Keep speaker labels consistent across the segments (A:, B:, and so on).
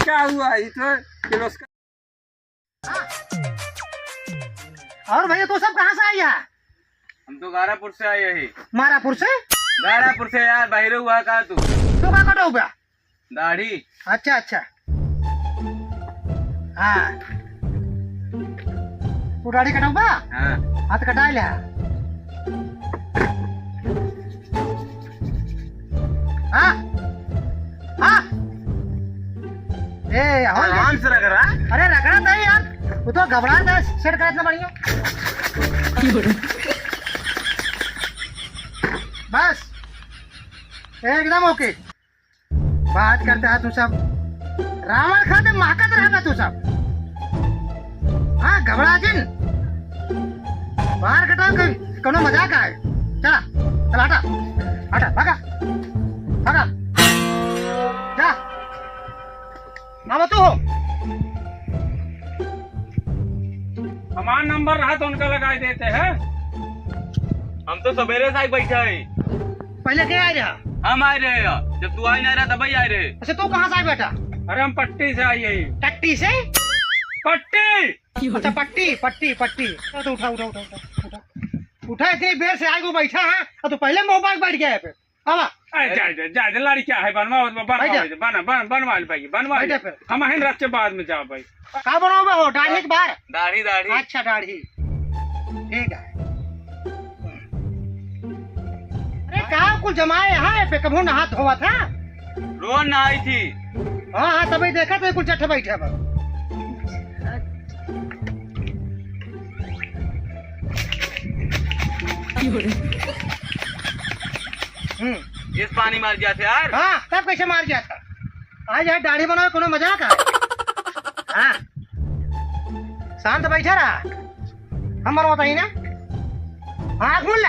A: क्या हुआ इधर किर्लोस्कर?
B: और भैया तो सब कहाँ से आई है?
A: हम तो गारापुर से आए हैं।
B: मारापुर से?
A: गारापुर से यार, बाहर हुआ का तू?
B: तो का कटो गया?
A: दाढ़ी।
B: अच्छा अच्छा, हाँ तू दाढ़ी कटाऊ बा?
A: हाँ
B: हाथ कटा लिया। हाँ हाँ ए
A: आराम से रख रहा।
B: अरे रखना नहीं यार, तू तो घबरा था। सेट कर इतना बढ़िया बस एकदम ओके। बात करते हैं तू सब रावण खाते महकत रहेगा तू सब। हाँ घबरा जिन बाहर कटा कोनो मजाक है। चला चला हटा हटा भागा भागा जा। ना तू हो
A: हमारा नंबर रहा तो उनका लगा देते हैं। हम तो सवेरे से बैठे हैं।
B: पहले क्या आ रहा?
A: हम आए रहे हैं, जब तू आ नहीं रहा तभी आए रहे।
B: अच्छा तू कहाँ से आए बेटा?
A: अरे हम पट्टी से आई है।
B: टट्टी से?
A: पट्टी?
B: अच्छा पट्टी पट्टी पट्टी। तो उठा उठा उठा उठा उठा उठा। इतनी देर से आगे बैठा है और तू पहले मोबाइल बैठ गया है पे।
A: जा लड़किया है, बनवा हम रात के बाद में जाओ भाई।
B: का बनाओगे हो? दाढ़ी के बाहर?
A: दाढ़ी दाढ़ी।
B: अच्छा दाढ़ी ठीक है। अरे कहा कुल जमाए यहाँ पे कभू नहा धोवा था?
A: रोज नहाई थी।
B: हाँ हाँ तभी देखा तो कुल चट्ठ बैठे बा।
A: इस पानी मार गया था यार।
B: हाँ तब कैसे मार गया था? आज यार दाढ़ी बनाओ कोनो मजाक है? हाँ शांत बैठा रहा। हम बनवाता ही ना। हाँ आँख मूल ला।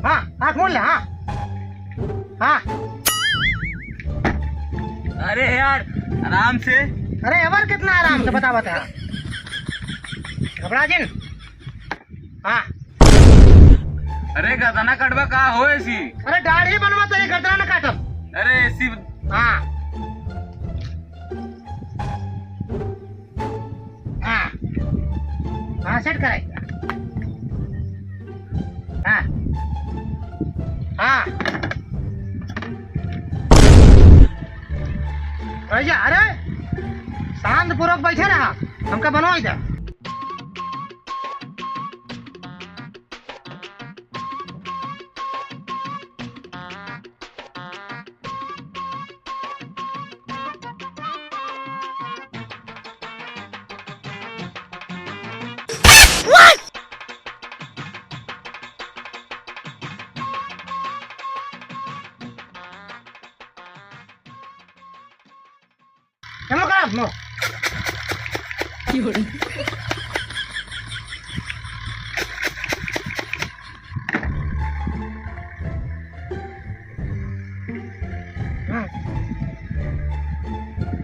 B: हाँ आँख मूल ला। हाँ हाँ
A: अरे यार आराम से।
B: अरे अबर कितना आराम से बता बता। घबरा जिन। हाँ
A: अरे गर्दना कटवा का हो ऐसी?
B: अरे दाढ़ी बनवाता है गर्दना न काटब।
A: अरे ऐसी।
B: हाँ हाँ हाँ सेट कराएगा। हाँ हाँ भैया अरे शांत पूर्वक बैठे रहा। हमका बनवा इधर। नो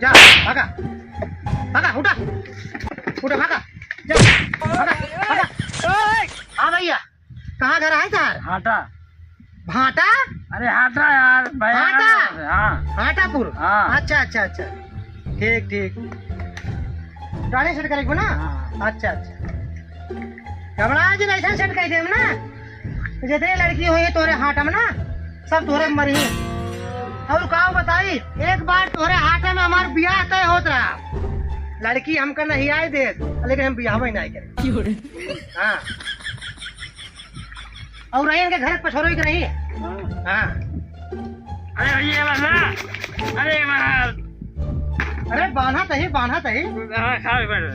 B: जा भागा भागा उठा उठा भागा जा भागा भागा। हाँ भैया कहाँ घर है यार?
A: हाटा।
B: भाटा?
A: अरे हाटा यार
B: हाटा?
A: हाँ
B: हाटापुर।
A: हाँ।
B: अच्छा अच्छा अच्छा ठीक ठीक। गाड़ी सेट करेंगे ना? अच्छा अच्छा घबरा जी ऐसा सेट कर देम ना। जितने लड़की हुई तोरे हाथ में ना सब तोरे मरी। और का बताई एक बार तोरे हाथ में हमार ब्याह तय होत रहा। लड़की हमका नहीं आई दे लेकिन हम ब्याह नहीं करे। हाँ और रही इनके घर पछोरो के रही। हाँ
A: अरे ये अरे
B: अरे बांधा तही बांधा तही।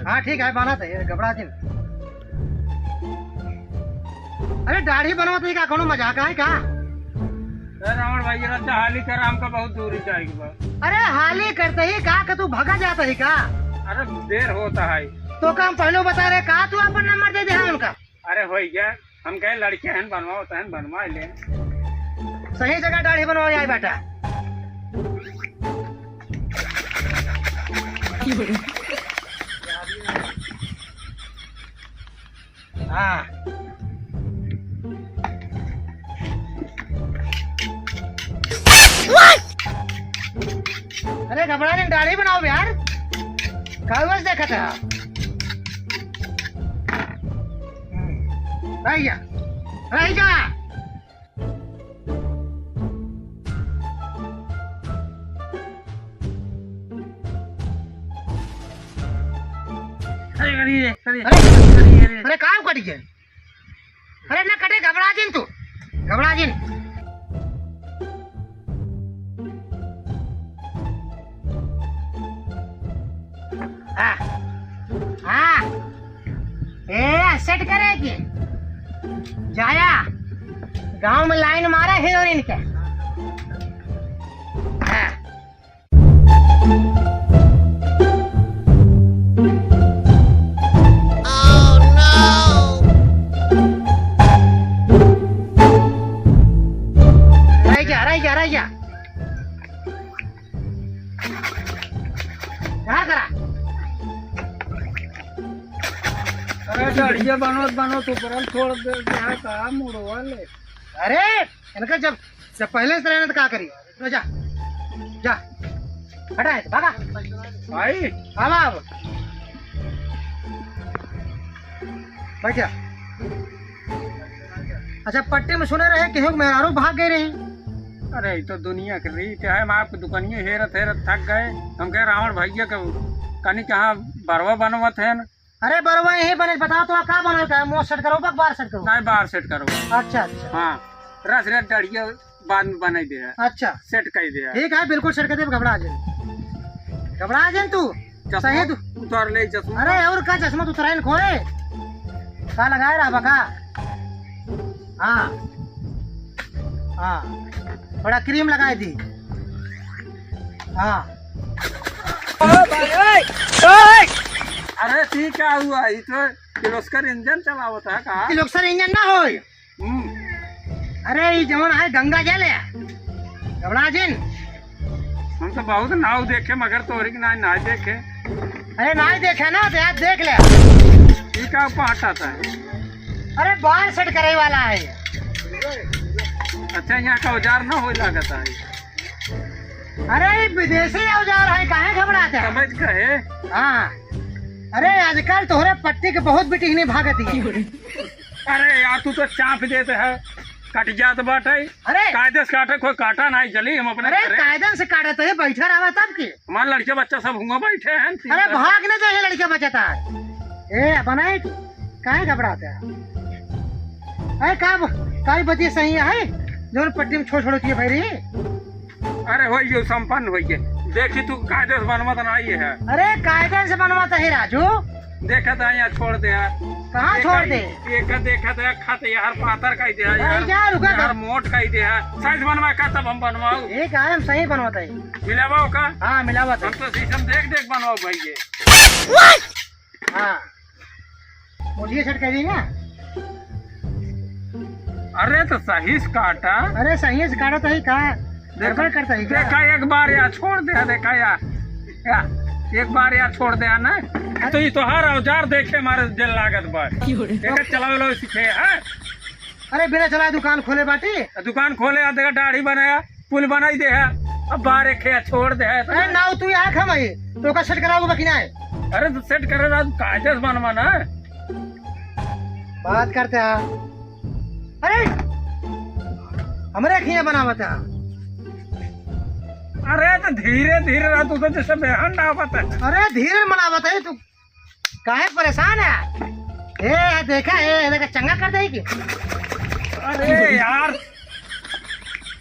B: हाँ ठीक है बांधा तही घबरा दिन। अरे दाढ़ी बनवा तही का कोनो मजाक है का?
A: रावण भाई अच्छा हाली कर, हमका बहुत दूरी जाएगी।
B: अरे हाली करते ही का तू भगा जाता ही का?
A: अरे देर होता है
B: तो काम पहले बता रहे का तू अपन नंबर दे दे उनका।
A: अरे हो गया हम कहे लड़के हैं बनवाओ तो बनवा ले।
B: सही जगह दाढ़ी बनवाओ जाए बेटा। हाँ अरे घबरा नहीं, दाढ़ी बनाओ यार, कागज देखा था। रह जा, रह जा। अरे काम कटी है, अरे ना कटे, घबरा जिन तू, घबरा जिन। हाँ ए सेट करेगी जाया, गांव में लाइन मारा हीरोइन के। हाँ। रह जा क्या करा?
A: अरे दाढ़िया बनो तो परल छोड़ दे का मुड़ो वाले।
B: अरे इनका जब पहले से रहना तो क्या करी? तो जा जा, हटा है भागा
A: भाई।
B: अब बैठ जा। अच्छा पट्टे में सुने रहे कि मेहरारू भाग गए रहे।
A: अरे ये तो दुनिया की रीत है। हम आपकी दुकानिए हेरत थक गए। हम कह रावण भैया का कहीं कहाँ बरवा बनवत है न?
B: अरे बरवा यही बने, बताओ तो क्या बनता है? मुँह सेट करो बार सेट करो?
A: नहीं बार सेट करो।
B: अच्छा अच्छा
A: हाँ रस रस दाढ़िया बाद में बना दे।
B: अच्छा
A: सेट कर दे।
B: ठीक है बिल्कुल सेट कर दे। घबरा जाए तू सही तू
A: उतार ले चश्मा।
B: अरे और का चश्मा तू तरह खोए का लगाए रहा बका? हाँ हाँ बड़ा क्रीम लगाए दी। हाँ
A: अरे ठीक क्या हुआ? ये तो किर्लोस्कर इंजन चलावत है का?
B: किर्लोस्कर इंजन ना हो। अरे ये जवन है गंगा जल है। घबरा जिन।
A: हम तो बहुत नाव देखे मगर तोरी की ना देखे।
B: अरे ना देखे ना तो आप देख ले।
A: ठीक है पाटा था।
B: अरे बाल सेट करे वाला है।
A: अच्छा यहाँ का औजार ना हो लागत है।
B: अरे विदेशी औजार है, काहे घबराते हैं?
A: समझ कहे।
B: हाँ अरे आजकल तोहरे पट्टी के बहुत बिटिहनी भागती है।
A: अरे यार तू तो चाप देते है, कट जात बाटे।
B: अरे
A: कायदे से काटे, कोई काटा नहीं चली हम अपने।
B: अरे कायदे से काटे तो बैठा रहा तब की।
A: हमारे लड़के बच्चा सब हुआ बैठे हैं।
B: अरे भागने चाहिए लड़के बचाता है। ए बनाए काहे घबराते हैं? अरे का बतिया सही है जो पट्टी में छोड़ छोड़ती है भाई।
A: अरे हो गए संपन्न हो गए। देखी तू कायदे से बनवा तो नहीं है।
B: अरे कायदे से बनवाता है राजू।
A: देखा था यहाँ छोड़ दे यार।
B: कहाँ छोड़ दे?
A: एक देखा था खाते यार पातर कह दे यार, यार मोट कह दे यार। साइज बनवा का तब हम बनवाओ।
B: एक आयम सही बनवाता है।
A: मिलावा का?
B: हाँ मिलावा
A: हम तो शीशम देख बनवाओ भाई।
B: हाँ मुझे सेट कर दी ना।
A: अरे तो सही से काटा।
B: अरे सही से काटा तो ही कहा गड़बड़ करता है।
A: देखा एक बार यार छोड़ दे। देखा यार एक बार यार छोड़ दे ना तो ये तो हर औजार देखे हमारे दिल लागत बार चलावे लो सीखे है।
B: अरे बिना चलाए दुकान खोले बाटी।
A: दुकान खोले देखा दाढ़ी बनाया पुल बनाई दे है। अब बार एक छोड़ दे है।
B: अरे ना तू यहाँ खम है तो का सेट कराओगे बाकी ना है?
A: अरे तो सेट करे ना कायदे से बनवाना है।
B: बात करते हैं। अरे हमारे खिया बनावत है।
A: अरे तो धीरे धीरे रहा तू तो जैसे बेहन डावत है।
B: अरे धीरे मनावत है तू काहे परेशान है? ए देखा है देखा चंगा कर देगी।
A: अरे यार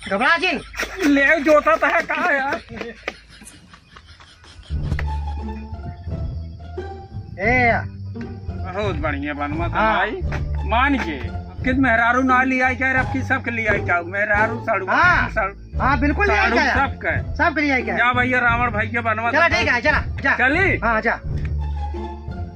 B: घबरा जिन
A: ले जोता तो है कहा यार।
B: ए
A: बहुत बढ़िया बनवा था भाई मान के। कित मेहरारू ना लिया क्या रखी सबके लिया क्या? मेहरारू साड़ू।
B: हाँ बिल्कुल
A: सबका
B: सबके लिए क्या?
A: जा भैया रावण भाई के बनवा।
B: चला ठीक है चला जा
A: चली।
B: हाँ जा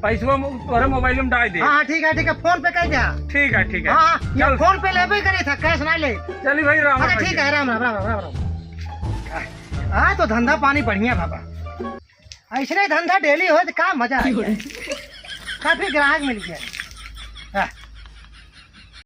A: पैसा तोरे मोबाइल में डाल दे।
B: हाँ ठीक है फोन पे कह दिया।
A: ठीक है ठीक है।
B: हाँ चल फोन पे ले भी करे था कैश ना ले।
A: चली भाई राम।
B: अरे ठीक है राम राम राम राम राम। हाँ तो धंधा पानी बढ़िया बाबा। ऐसे धंधा डेली हो तो का मजा है। काफी ग्राहक मिल गया।